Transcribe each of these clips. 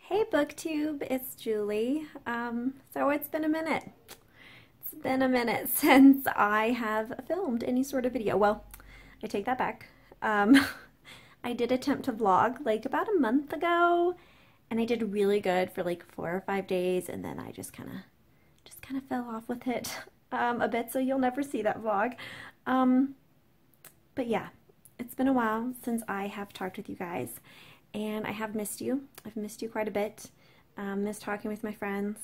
Hey BookTube, it's Julie. So it's been a minute. It's been a minute since I have filmed any sort of video. Well, I take that back. I did attempt to vlog like about a month ago, and I did really good for like 4 or 5 days, and then I just kind of fell off with it a bit, so you'll never see that vlog. But yeah, it's been a while since I have talked with you guys. And I have missed you. I've missed you quite a bit. Missed talking with my friends.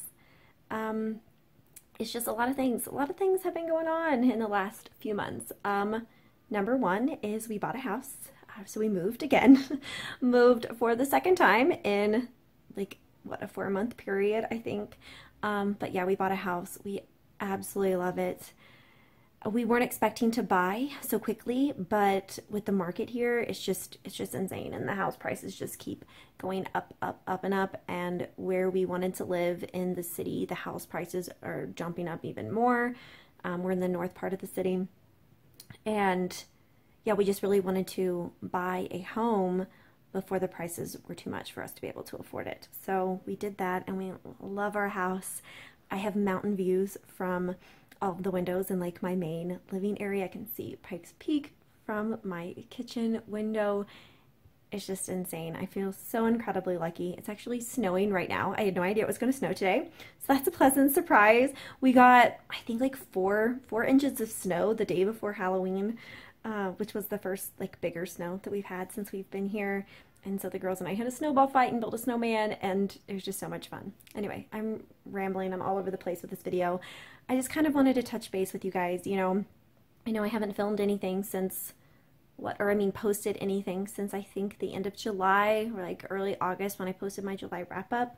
It's just a lot of things. A lot of things have been going on in the last few months. Number one is we bought a house. So we moved again. Moved for the second time in like, what, a 4-month period, I think. But yeah, we bought a house. We absolutely love it. We weren't expecting to buy so quickly, but with the market here, it's just insane, and the house prices just keep going up, up, up, and up. And where we wanted to live in the city, the house prices are jumping up even more. We're in the north part of the city, and yeah, we just really wanted to buy a home before the prices were too much for us to be able to afford it. So we did that, and we love our house. I have mountain views from all of the windows in like my main living area. I can see Pikes Peak from my kitchen window. It's just insane. I feel so incredibly lucky. It's actually snowing right now. I had no idea it was going to snow today, so that's a pleasant surprise. We got, I think, like four inches of snow the day before Halloween, which was the first like bigger snow that we've had since we've been here. And so the girls and I had a snowball fight and built a snowman, and it was just so much fun. Anyway, I'm rambling. I'm all over the place with this video. I just kind of wanted to touch base with you guys. You know, I know I haven't filmed anything since, posted anything since I think the end of July or like early August when I posted my July wrap-up.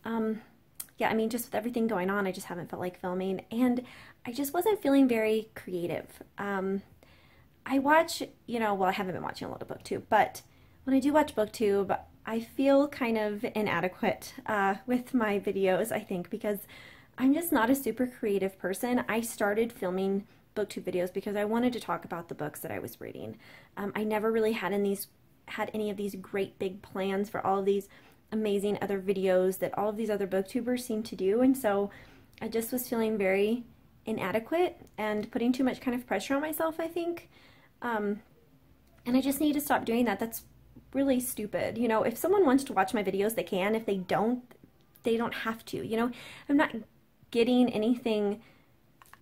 Yeah, I mean, just with everything going on, I just haven't felt like filming, and I just wasn't feeling very creative. I watch, well, I haven't been watching a lot of BookTube, but when I do watch BookTube, I feel kind of inadequate with my videos, I think, because I'm just not a super creative person. I started filming BookTube videos because I wanted to talk about the books that I was reading. I never really had any of these great big plans for all of these amazing other videos that all of these other BookTubers seem to do, and so I just was feeling very inadequate and putting too much kind of pressure on myself, I think. And I just need to stop doing that. That's really stupid. If someone wants to watch my videos, they can. If they don't have to. I'm not getting anything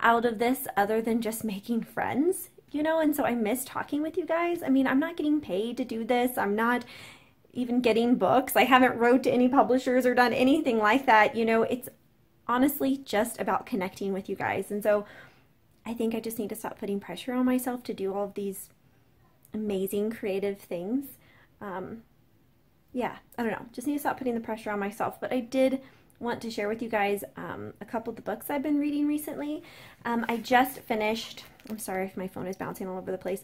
out of this other than just making friends, and so I miss talking with you guys. I mean, I'm not getting paid to do this. I'm not even getting books. I haven't wrote to any publishers or done anything like that. It's honestly just about connecting with you guys. And so I think I just need to stop putting pressure on myself to do all of these amazing creative things. Yeah, I don't know, just need to stop putting the pressure on myself. But I did want to share with you guys a couple of the books I've been reading recently. I just finished, I'm sorry if my phone is bouncing all over the place,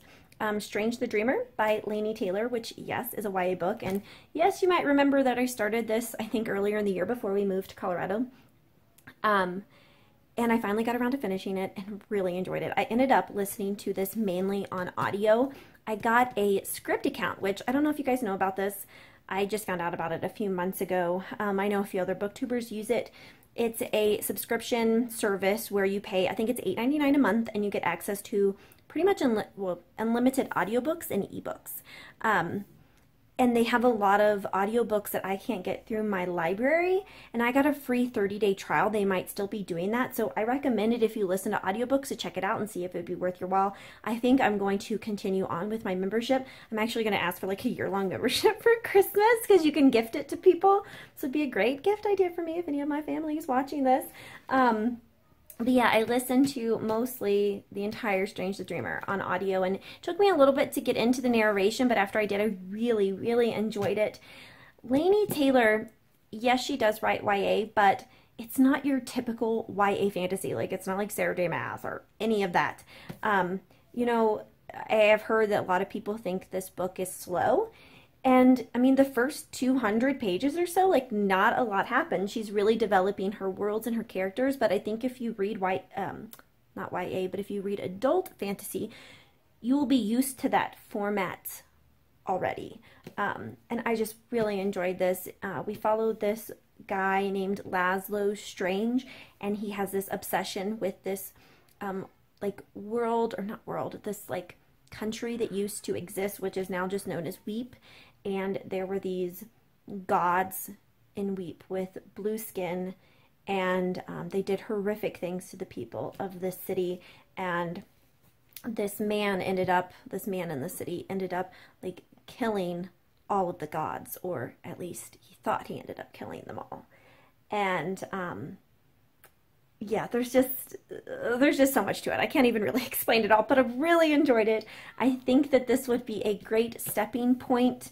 Strange the Dreamer by Laini Taylor, which, yes, is a YA book. And yes, you might remember that I started this, I think, earlier in the year before we moved to Colorado. And I finally got around to finishing it and really enjoyed it. I ended up listening to this mainly on audio. I got a Script account, which I don't know if you guys know about this. I just found out about it a few months ago. I know a few other booktubers use it. It's a subscription service where you pay, I think it's $8.99 a month, and you get access to pretty much unlimited audiobooks and ebooks. And they have a lot of audiobooks that I can't get through my library, and I got a free 30-day trial. They might still be doing that, so I recommend it if you listen to audiobooks to check it out and see if it'd be worth your while. I think I'm going to continue on with my membership. I'm actually going to ask for like a year-long membership for Christmas because you can gift it to people. So it'd be a great gift idea for me if any of my family is watching this. But yeah, I listened to mostly the entire Strange the Dreamer on audio, and it took me a little bit to get into the narration, but after I did, I really, really enjoyed it. Laini Taylor, yes, she does write YA, but it's not your typical YA fantasy. Like, it's not like Sarah J. Maas or any of that. I have heard that a lot of people think this book is slow. And I mean, the first 200 pages or so, like, not a lot happens. She's really developing her worlds and her characters. But I think if you read not YA, but if you read adult fantasy, you will be used to that format already. And I just really enjoyed this. We followed this guy named Laszlo Strange, and he has this obsession with this like this like country that used to exist, which is now just known as Weep. And there were these gods in Weep with blue skin, and they did horrific things to the people of this city. And this man in the city ended up like killing all of the gods, or at least he thought he ended up killing them all. And yeah, there's just so much to it. I can't even really explain it all, but I really enjoyed it. I think that this would be a great stepping point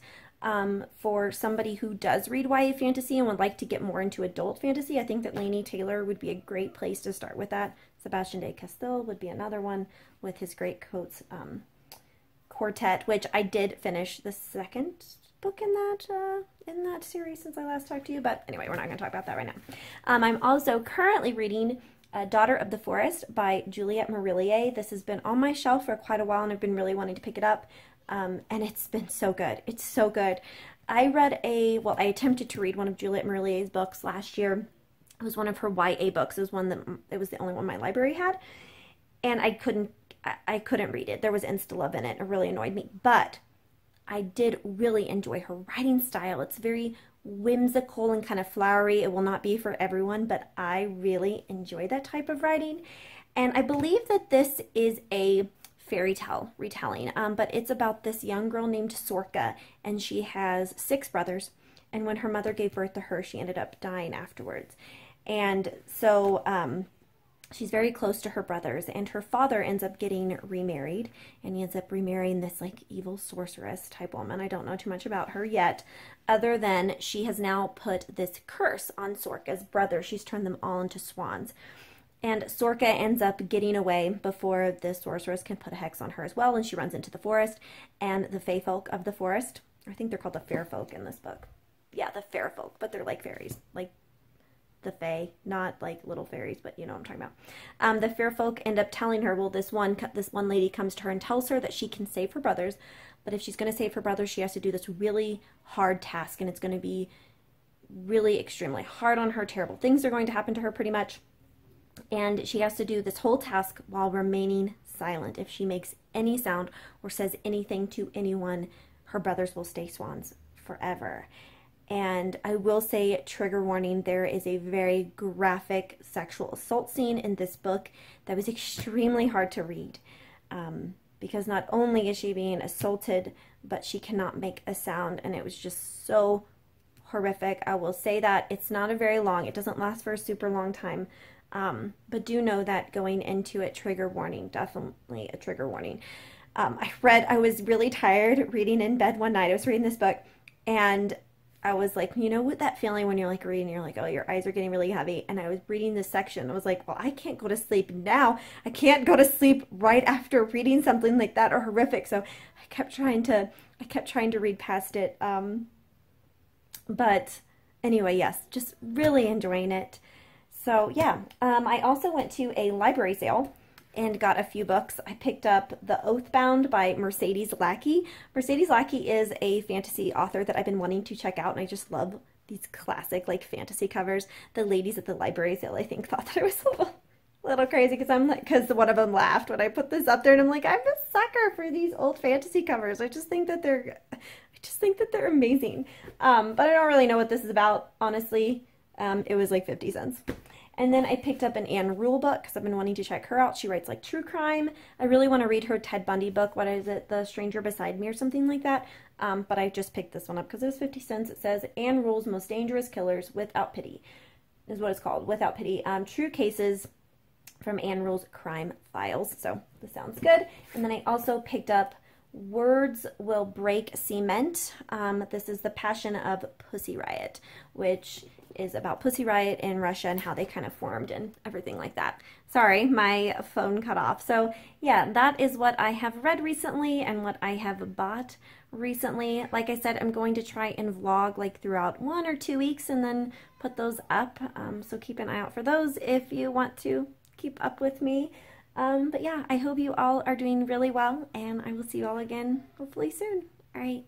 for somebody who does read YA fantasy and would like to get more into adult fantasy. I think that Laini Taylor would be a great place to start with that. Sebastian de Castile would be another one with his Great Coats quartet, which I did finish the second book in that series since I last talked to you. But anyway, we're not going to talk about that right now. I'm also currently reading Daughter of the Forest by Juliette Marillier. This has been on my shelf for quite a while, and I've been really wanting to pick it up. And it's been so good. It's so good. I attempted to read one of Juliette Marillier's books last year. It was one of her YA books. It was the only one my library had, and I couldn't read it. There was insta-love in it. It really annoyed me, but I did really enjoy her writing style. It's very whimsical and kind of flowery. It will not be for everyone, but I really enjoy that type of writing. And I believe that this is a fairy tale retelling, but it's about this young girl named Sorka, and she has 6 brothers, and when her mother gave birth to her, she ended up dying afterwards. And so she's very close to her brothers, and her father ends up getting remarried, and he ends up remarrying this like evil sorceress type woman. I don't know too much about her yet, other than she has now put this curse on Sorka's brothers. She's turned them all into swans. And Sorka ends up getting away before the sorceress can put a hex on her as well, and she runs into the forest, and the fae folk of the forest, I think they're called the fair folk in this book. Yeah, the fair folk, but they're like fairies, like the fae, not like little fairies, but you know what I'm talking about. The fair folk end up telling her, well, this one lady comes to her and tells her that she can save her brothers, but if she's going to save her brothers, she has to do this really hard task, and it's going to be really extremely hard on her. Terrible things are going to happen to her pretty much, and she has to do this whole task while remaining silent. If she makes any sound or says anything to anyone, her brothers will stay swans forever. And I will say, trigger warning, there is a very graphic sexual assault scene in this book that was extremely hard to read, because not only is she being assaulted, but she cannot make a sound, and it was just so horrific. I will say that it's not a very long, it doesn't last for a super long time, but do know that going into it, trigger warning, definitely a trigger warning. I was really tired reading in bed one night. I was reading this book, and I was like, you know what that feeling when you're like reading, you're like, oh, your eyes are getting really heavy. And I was reading this section. I was like, well, I can't go to sleep now. I can't go to sleep right after reading something like that or horrific. So I kept trying to read past it. But anyway, yes, just really enjoying it. So yeah, I also went to a library sale and got a few books. I picked up The Oathbound by Mercedes Lackey. Mercedes Lackey is a fantasy author that I've been wanting to check out, and I just love these classic like fantasy covers. The ladies at the library sale, I think, thought that it was a little crazy because one of them laughed when I put this up there, and I'm like, I'm a sucker for these old fantasy covers. I just think that they're amazing. But I don't really know what this is about, honestly. It was like 50 cents. And then I picked up an Anne Rule book because I've been wanting to check her out. She writes like true crime. I really want to read her Ted Bundy book. What is it? The Stranger Beside Me or something like that. But I just picked this one up because it was 50 cents. It says Anne Rule's Most Dangerous Killers Without Pity is what it's called. Without Pity. True Cases from Anne Rule's Crime Files. So this sounds good. And then I also picked up Words Will Break Cement. This is The Passion of Pussy Riot, which is about Pussy Riot in Russia and how they kind of formed and everything like that. Sorry, my phone cut off. So yeah, that is what I have read recently and what I have bought recently. Like I said, I'm going to try and vlog like throughout 1 or 2 weeks and then put those up. So keep an eye out for those if you want to keep up with me. But yeah, I hope you all are doing really well, and I will see you all again hopefully soon. All right.